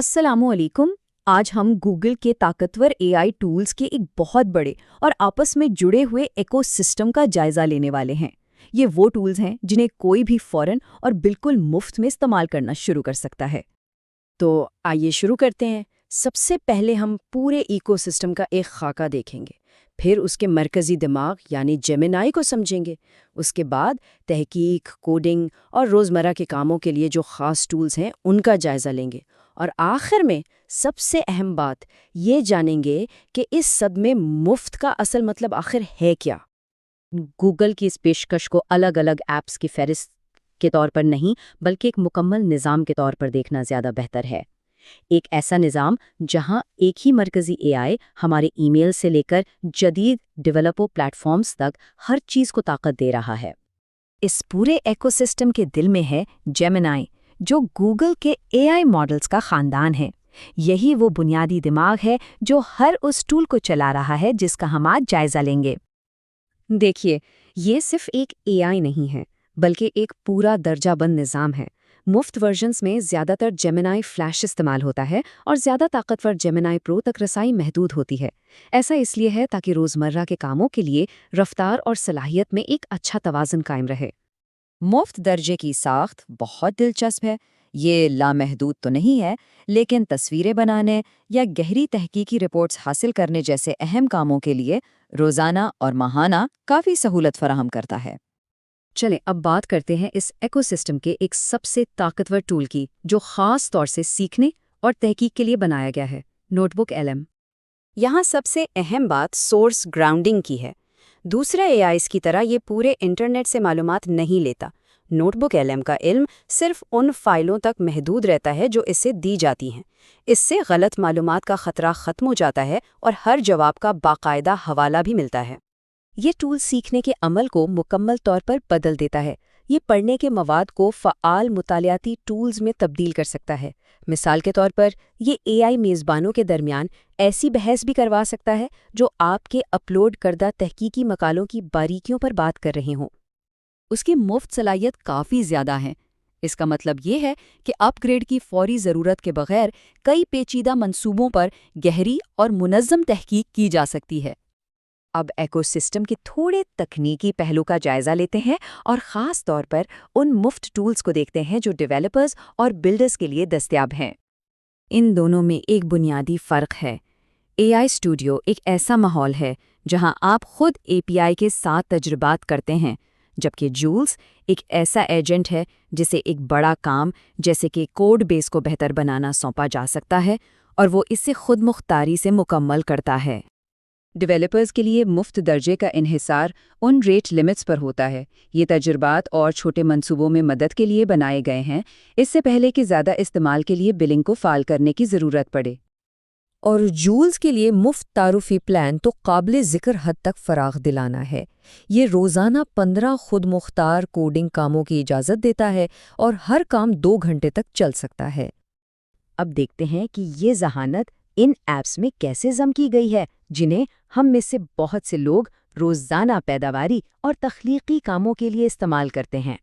अस्सलामु अलैकुम। आज हम गूगल के ताकतवर एआई टूल्स के एक बहुत बड़े और आपस में जुड़े हुए इकोसिस्टम का जायजा लेने वाले हैं। ये वो टूल्स हैं जिन्हें कोई भी फौरन और बिल्कुल मुफ्त में इस्तेमाल करना शुरू कर सकता है। तो आइए शुरू करते हैं। सबसे पहले हम पूरे इकोसिस्टम का एक खाका देखेंगे, फिर उसके मरकज़ी दिमाग यानी जेमिनाई को समझेंगे। उसके बाद तहकीक, कोडिंग और रोज़मर्रा के कामों के लिए जो ख़ास टूल्स हैं उनका जायज़ा लेंगे, और आखिर में सबसे अहम बात ये जानेंगे कि इस सदमे मुफ्त का असल मतलब आखिर है क्या। गूगल की इस पेशकश को अलग अलग ऐप्स की फहरिस्त के तौर पर नहीं, बल्कि एक मुकम्मल निज़ाम के तौर पर देखना ज़्यादा बेहतर है। एक ऐसा निज़ाम जहां एक ही मरकज़ी एआई हमारे ईमेल से लेकर जदीद डेवलपर प्लेटफॉर्म्स तक हर चीज़ को ताकत दे रहा है। इस पूरे इकोसिस्टम के दिल में है जेमिनाई, जो गूगल के एआई मॉडल्स का खानदान है। यही वो बुनियादी दिमाग है जो हर उस टूल को चला रहा है जिसका हम आज जायजा लेंगे। देखिए, ये सिर्फ एक एआई नहीं है, बल्कि एक पूरा दर्जाबंद निज़ाम है। मुफ्त वर्जन्स में ज़्यादातर जेमिनाई फ्लैश इस्तेमाल होता है और ज़्यादा ताकतवर जेमिनाई प्रो तक रसाई महदूद होती है। ऐसा इसलिए है ताकि रोज़मर्रा के कामों के लिए रफ्तार और सलाहियत में एक अच्छा तवाज़ुन कायम रहे। मुफ्त दर्जे की साख्त बहुत दिलचस्प है। ये लामहदूद तो नहीं है, लेकिन तस्वीरें बनाने या गहरी तहकीकी रिपोर्ट्स हासिल करने जैसे अहम कामों के लिए रोज़ाना और माहाना काफ़ी सहूलत फराहम करता है। चलें अब बात करते हैं इस इकोसिस्टम के एक सबसे ताकतवर टूल की, जो ख़ास तौर से सीखने और तहकीक के लिए बनाया गया है, नोटबुक एलएम। यहाँ सबसे अहम बात सोर्स ग्राउंडिंग की है। दूसरे एआईज़ की तरह ये पूरे इंटरनेट से मालूमात नहीं लेता। नोटबुक एलएम का इल्म सिर्फ उन फाइलों तक महदूद रहता है जो इससे दी जाती हैं। इससे गलत मालूमात का खतरा ख़त्म हो जाता है और हर जवाब का बाकायदा हवाला भी मिलता है। ये टूल सीखने के अमल को मुकम्मल तौर पर बदल देता है। ये पढ़ने के मवाद को फ़आल मुतालियाती टूल्स में तब्दील कर सकता है। मिसाल के तौर पर ये एआई मेज़बानों के दरमियान ऐसी बहस भी करवा सकता है जो आपके अपलोड करदा तहकीकी मकालों की बारीकियों पर बात कर रहे हों। उसकी मुफ्त सलाहियत काफ़ी ज़्यादा है। इसका मतलब ये है कि अपग्रेड की फौरी ज़रूरत के बगैर कई पेचीदा मंसूबों पर गहरी और मुनज़्ज़म तहकीक की जा सकती है। अब इकोसिस्टम के थोड़े तकनीकी पहलू का जायजा लेते हैं और ख़ास तौर पर उन मुफ्त टूल्स को देखते हैं जो डेवलपर्स और बिल्डर्स के लिए दस्तयाब हैं। इन दोनों में एक बुनियादी फ़र्क है। एआई स्टूडियो एक ऐसा माहौल है जहां आप खुद एपीआई के साथ तजुर्बात करते हैं, जबकि जूल्स एक ऐसा एजेंट है जिसे एक बड़ा काम जैसे कि कोड बेस को बेहतर बनाना सौंपा जा सकता है और वो इसे खुद मुख्तारी से मुकम्मल करता है। डेवलपर्स के लिए मुफ्त दर्जे का इन्हिसार उन रेट लिमिट्स पर होता है। ये तजुर्बात और छोटे मंसूबों में मदद के लिए बनाए गए हैं, इससे पहले कि ज़्यादा इस्तेमाल के लिए बिलिंग को फ़ाल करने की ज़रूरत पड़े। और जूल्स के लिए मुफ्त तारुफी प्लान तो काबिल ज़िक्र हद तक फराख दिलाना है। ये रोज़ाना 15 खुद मुख्तार कोडिंग कामों की इजाज़त देता है और हर काम 2 घंटे तक चल सकता है। अब देखते हैं कि ये ज़हानत इन ऐप्स में कैसे ज़म की गई है, जिन्हें हम में से बहुत से लोग रोज़ाना पैदावारी और तख्लीकी कामों के लिए इस्तेमाल करते हैं।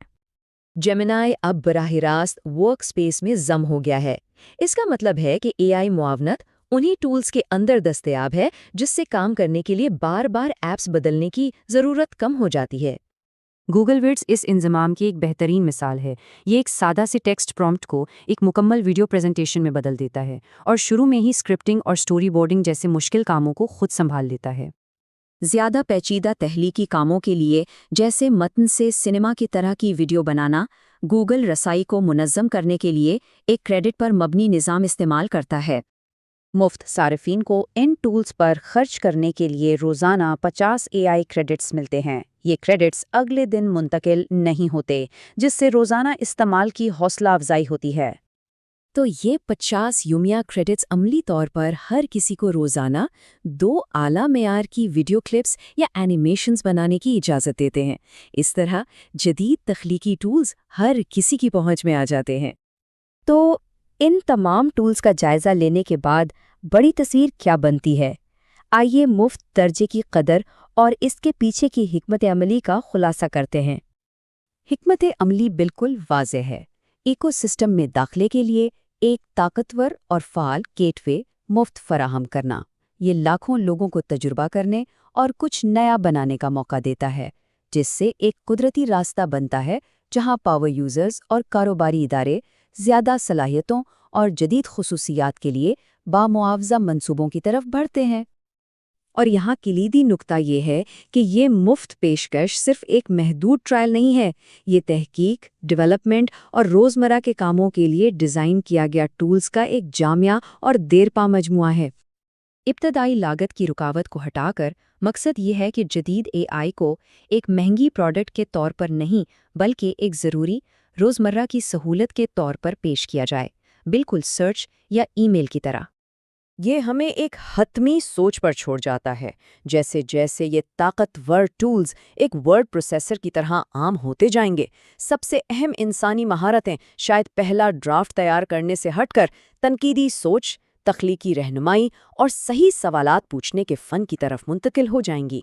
जेमिनाई अब बराह रास्त वर्क स्पेस में ज़म हो गया है। इसका मतलब है कि एआई मुआवनत उन्हीं टूल्स के अंदर दस्तयाब है जिससे काम करने के लिए बार बार ऐप्स बदलने की ज़रूरत कम हो जाती है। गूगल विड्स इस इंज़माम की एक बेहतरीन मिसाल है। ये एक सादा से टेक्स्ट प्रॉम्प्ट को एक मुकम्मल वीडियो प्रेजेंटेशन में बदल देता है और शुरू में ही स्क्रिप्टिंग और स्टोरी बोर्डिंग जैसे मुश्किल कामों को खुद संभाल लेता है। ज़्यादा पेचीदा तहलीकी कामों के लिए, जैसे मतन से सिनेमा की तरह की वीडियो बनाना, गूगल रसाई को मुनज़्ज़म करने के लिए एक क्रेडिट पर मबनी निज़ाम इस्तेमाल करता है। मुफ्त सार्फिन को इन टूल्स पर खर्च करने के लिए रोज़ाना 50 एआई क्रेडिट्स मिलते हैं। ये क्रेडिट्स अगले दिन मुंतकिल नहीं होते, जिससे रोज़ाना इस्तेमाल की हौसला अफजाई होती है। तो ये 50 यूमिया क्रेडिट्स अमली तौर पर हर किसी को रोज़ाना 2 आला मेयार की वीडियो क्लिप्स या एनिमेशंस बनाने की इजाज़त देते हैं। इस तरह जदीद तख्लीकी टूल्स हर किसी की पहुंच में आ जाते हैं। तो इन तमाम टूल्स का जायजा लेने के बाद बड़ी तस्वीर क्या बनती है? आइए मुफ्त दर्जे की कदर और इसके पीछे की हिकमत अमली का खुलासा करते हैं। हिकमत अमली बिल्कुल वाज़ेह है। इकोसिस्टम में दाखिले के लिए ایک طاقتور اور فعال گیٹ وے مفت فراہم کرنا۔ یہ لاکھوں لوگوں کو تجربہ کرنے اور کچھ نیا بنانے کا موقع دیتا ہے، جس سے ایک قدرتی راستہ بنتا ہے جہاں پاور یوزرز اور کاروباری ادارے زیادہ صلاحیتوں اور جدید خصوصیات کے لیے بامعاوضہ منصوبوں کی طرف بڑھتے ہیں۔ اور یہاں کلیدی نکتہ یہ ہے کہ یہ مفت پیشکش صرف ایک محدود ٹرائل نہیں ہے، یہ تحقیق، ڈیولپمنٹ اور روزمرہ کے کاموں کے لیے ڈیزائن کیا گیا ٹولز کا ایک جامع اور دیرپا مجموعہ ہے۔ ابتدائی لاگت کی رکاوٹ کو ہٹا کر مقصد یہ ہے کہ جدید اے آئی کو ایک مہنگی پروڈکٹ کے طور پر نہیں بلکہ ایک ضروری روزمرہ کی سہولت کے طور پر پیش کیا جائے، بالکل سرچ یا ای میل کی طرح۔ یہ ہمیں ایک حتمی سوچ پر چھوڑ جاتا ہے۔ جیسے جیسے یہ طاقتور ٹولز ایک ورڈ پروسیسر کی طرح عام ہوتے جائیں گے، سب سے اہم انسانی مہارتیں شاید پہلا ڈرافٹ تیار کرنے سے ہٹ کر تنقیدی سوچ، تخلیقی رہنمائی اور صحیح سوالات پوچھنے کے فن کی طرف منتقل ہو جائیں گی۔